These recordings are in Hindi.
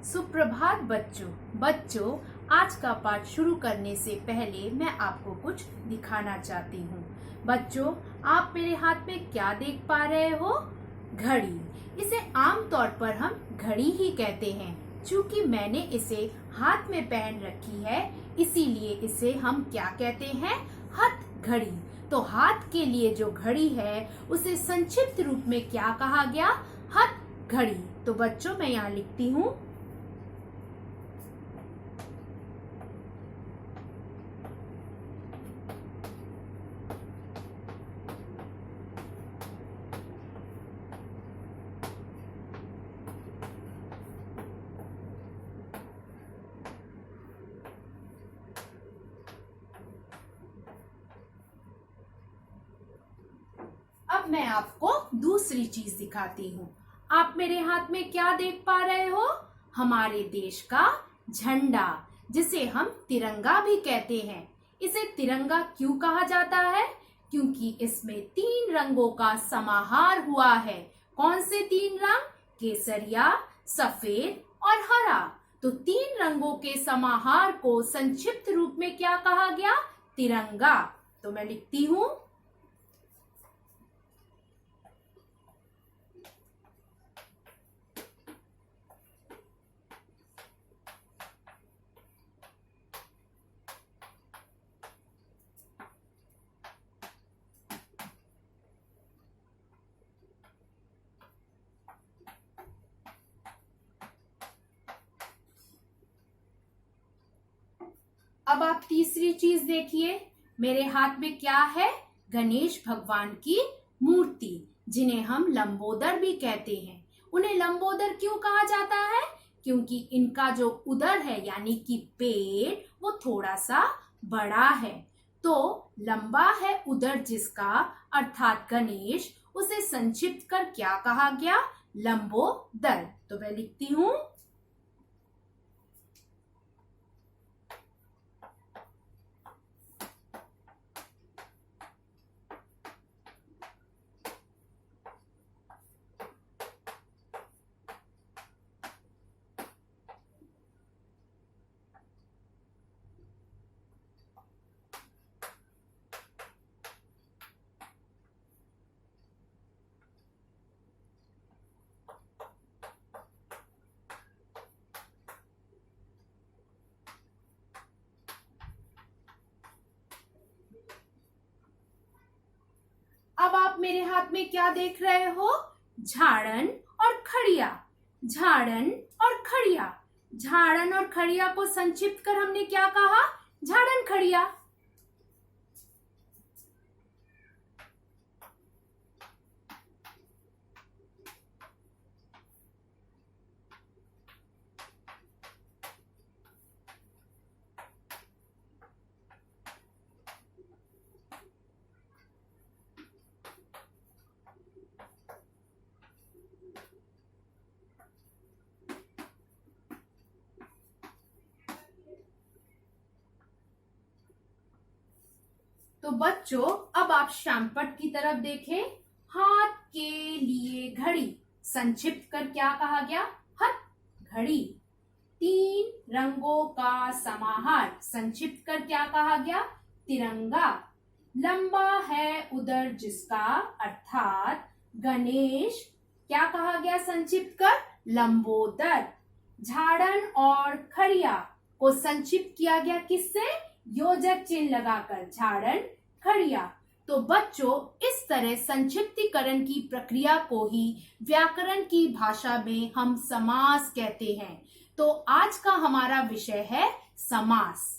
सुप्रभात बच्चों, आज का पाठ शुरू करने से पहले मैं आपको कुछ दिखाना चाहती हूँ। बच्चों, आप मेरे हाथ में क्या देख पा रहे हो? घड़ी। इसे आमतौर पर हम घड़ी ही कहते हैं। चूंकि मैंने इसे हाथ में पहन रखी है, इसीलिए इसे हम क्या कहते हैं? हथ घड़ी। तो हाथ के लिए जो घड़ी है, उसे संक्षिप्त रूप में क्या कहा गया? हथ घड़ी। तो बच्चों, मैं यहाँ लिखती हूँ। अब मैं आपको दूसरी चीज दिखाती हूँ। आप मेरे हाथ में क्या देख पा रहे हो? हमारे देश का झंडा, जिसे हम तिरंगा भी कहते हैं। इसे तिरंगा क्यों कहा जाता है? क्योंकि इसमें 3 रंगों का समाहार हुआ है। कौन से 3 रंग? केसरिया, सफेद और हरा। तो 3 रंगों के समाहार को संक्षिप्त रूप में क्या कहा गया? तिरंगा। तो मैं लिखती हूँ। अब आप तीसरी चीज देखिए। मेरे हाथ में क्या है? गणेश भगवान की मूर्ति, जिन्हें हम लंबोदर भी कहते हैं। उन्हें लंबोदर क्यों कहा जाता है? क्योंकि इनका जो उदर है, यानी कि पेट, वो थोड़ा सा बड़ा है। तो लंबा है उदर जिसका, अर्थात गणेश, उसे संक्षिप्त कर क्या कहा गया? लंबोदर। तो मैं लिखती हूँ। अब आप मेरे हाथ में क्या देख रहे हो? झाड़न और खड़िया। झाड़न और खड़िया। झाड़न और खड़िया को संक्षिप्त कर हमने क्या कहा? झाड़न खड़िया। तो बच्चों, अब आप श्यामपट्ट की तरफ देखें। हाथ के लिए घड़ी, संक्षिप्त कर क्या कहा गया? हथ घड़ी। 3 रंगों का समाहार, संक्षिप्त कर क्या कहा गया? तिरंगा। लंबा है उदर जिसका, अर्थात गणेश, क्या कहा गया संक्षिप्त कर? लंबोदर। झाड़न और खड़िया को संक्षिप्त किया गया किससे? योजक चिन्ह लगाकर, झाड़न खड़िया। तो बच्चों, इस तरह संक्षिप्तीकरण की प्रक्रिया को ही व्याकरण की भाषा में हम समास कहते हैं। तो आज का हमारा विषय है समास।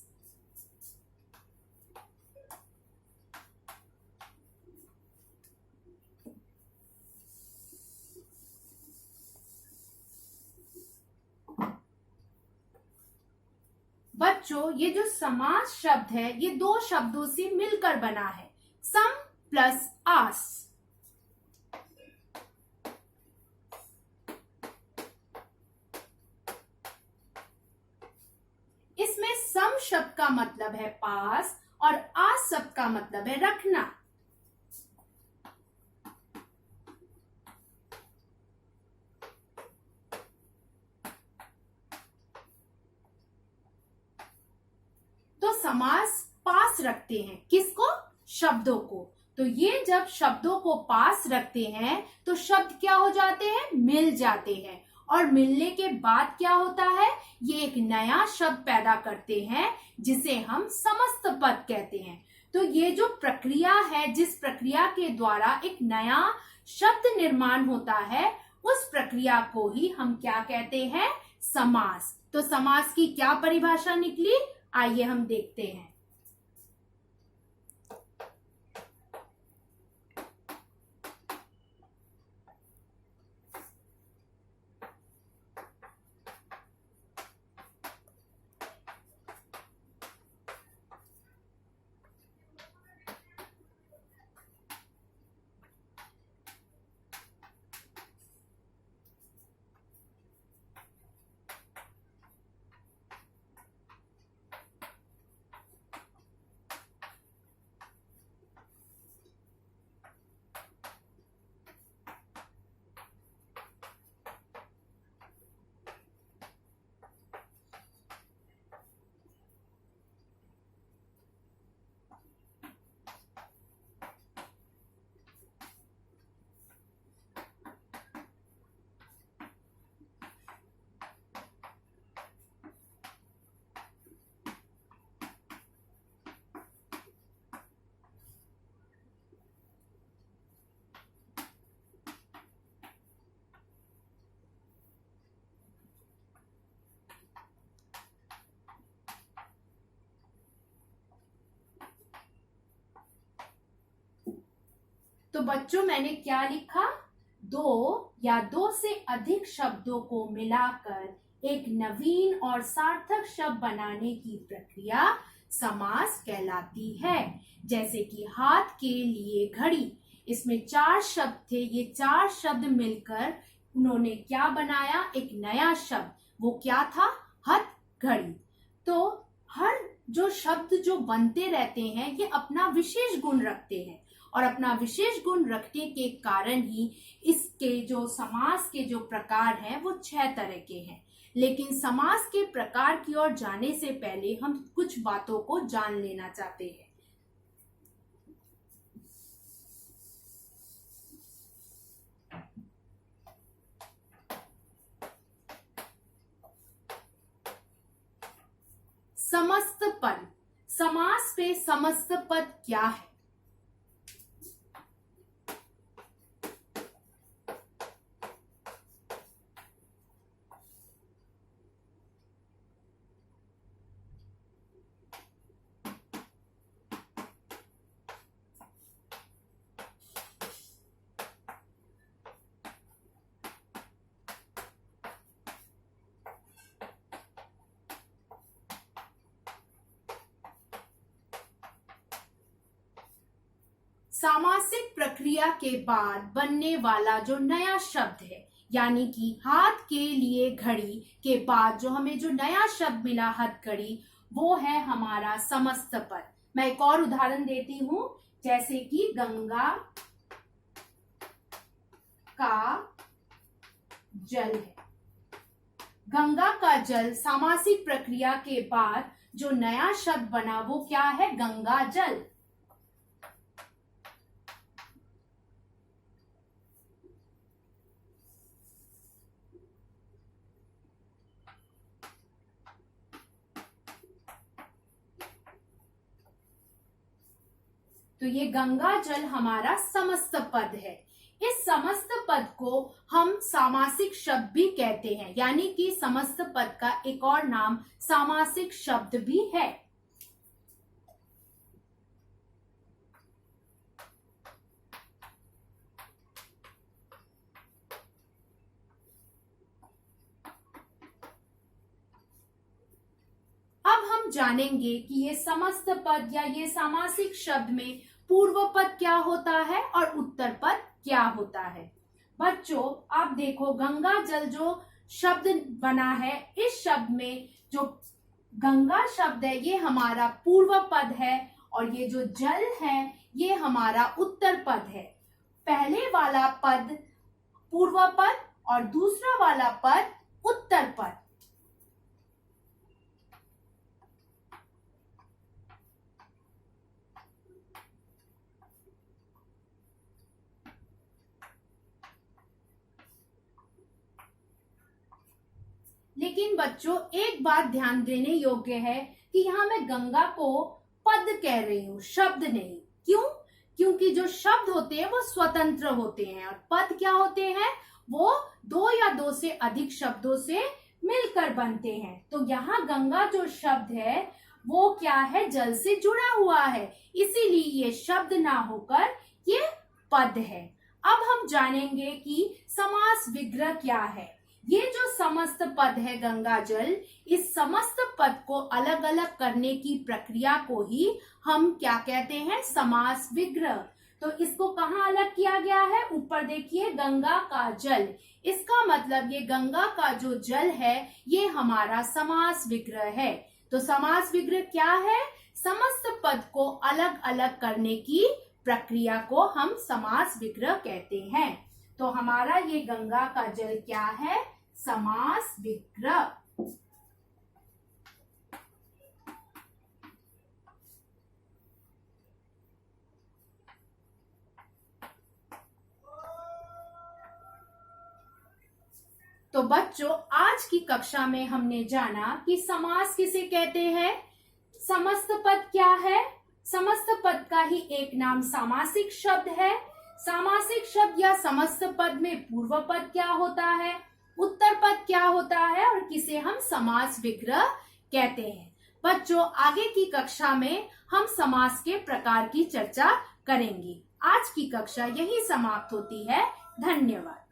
बच्चों, ये जो समास शब्द है, ये 2 शब्दों से मिलकर बना है। सम प्लस आस। इसमें सम शब्द का मतलब है पास और आस शब्द का मतलब है रखना। समास पास रखते हैं। किसको? शब्दों को। तो ये जब शब्दों को पास रखते हैं तो शब्द क्या हो जाते हैं? मिल जाते हैं। और मिलने के बाद क्या होता है? ये एक नया शब्द पैदा करते हैं जिसे हम समस्त पद कहते हैं। तो ये जो प्रक्रिया है, जिस प्रक्रिया के द्वारा एक नया शब्द निर्माण होता है, उस प्रक्रिया को ही हम क्या कहते हैं? समास। तो समास की क्या परिभाषा निकली? आइए हम देखते हैं। तो बच्चों, मैंने क्या लिखा? दो या दो से अधिक शब्दों को मिलाकर एक नवीन और सार्थक शब्द बनाने की प्रक्रिया समास कहलाती है। जैसे कि हाथ के लिए घड़ी, इसमें 4 शब्द थे। ये 4 शब्द मिलकर उन्होंने क्या बनाया? एक नया शब्द। वो क्या था? हथघड़ी। तो हर जो शब्द जो बनते रहते हैं, ये अपना विशेष गुण रखते हैं और अपना विशेष गुण रखने के कारण ही इसके जो समास के जो प्रकार हैं वो 6 तरह के हैं। लेकिन समास के प्रकार की ओर जाने से पहले हम कुछ बातों को जान लेना चाहते हैं। समस्त पद। समास पे समस्त पद क्या है? सामासिक प्रक्रिया के बाद बनने वाला जो नया शब्द है, यानी कि हाथ के लिए घड़ी के बाद जो हमें जो नया शब्द मिला हथकड़ी, वो है हमारा समस्त पद। मैं एक और उदाहरण देती हूं, जैसे कि गंगा का जल है। गंगा का जल सामासिक प्रक्रिया के बाद जो नया शब्द बना वो क्या है? गंगा जल। तो ये गंगा जल हमारा समस्त पद है। इस समस्त पद को हम सामासिक शब्द भी कहते हैं, यानी कि समस्त पद का एक और नाम सामासिक शब्द भी है। अब हम जानेंगे कि ये समस्त पद या ये सामासिक शब्द में पूर्व पद क्या होता है और उत्तर पद क्या होता है। बच्चों, आप देखो, गंगा जल जो शब्द बना है, इस शब्द में जो गंगा शब्द है ये हमारा पूर्व पद है और ये जो जल है ये हमारा उत्तर पद है। पहले वाला पद पूर्व पद और दूसरा वाला पद उत्तर पद। लेकिन बच्चों एक बात ध्यान देने योग्य है कि यहाँ मैं गंगा को पद कह रही हूँ, शब्द नहीं। क्यों? क्योंकि जो शब्द होते हैं वो स्वतंत्र होते हैं और पद क्या होते हैं, वो दो या दो से अधिक शब्दों से मिलकर बनते हैं। तो यहाँ गंगा जो शब्द है वो क्या है, जल से जुड़ा हुआ है, इसीलिए ये शब्द ना होकर ये पद है। अब हम जानेंगे कि समास विग्रह क्या है। ये जो समस्त पद है गंगा जल, इस समस्त पद को अलग अलग करने की प्रक्रिया को ही हम क्या कहते हैं, समास विग्रह। तो इसको कहाँ अलग किया गया है, ऊपर देखिए गंगा का जल, इसका मतलब ये गंगा का जो जल है ये हमारा समास विग्रह है। तो समास विग्रह क्या है, समस्त पद को अलग अलग करने की प्रक्रिया को हम समास विग्रह कहते हैं। तो हमारा ये गंगा का जल क्या है, समास विग्रह। तो बच्चों आज की कक्षा में हमने जाना कि समास किसे कहते हैं, समस्त पद क्या है, समस्त पद का ही एक नाम सामासिक शब्द है। सामासिक शब्द या समस्त पद में पूर्व पद क्या होता है, उत्तर पद क्या होता है और किसे हम समास विग्रह कहते हैं। बच्चों आगे की कक्षा में हम समास के प्रकार की चर्चा करेंगे। आज की कक्षा यही समाप्त होती है। धन्यवाद।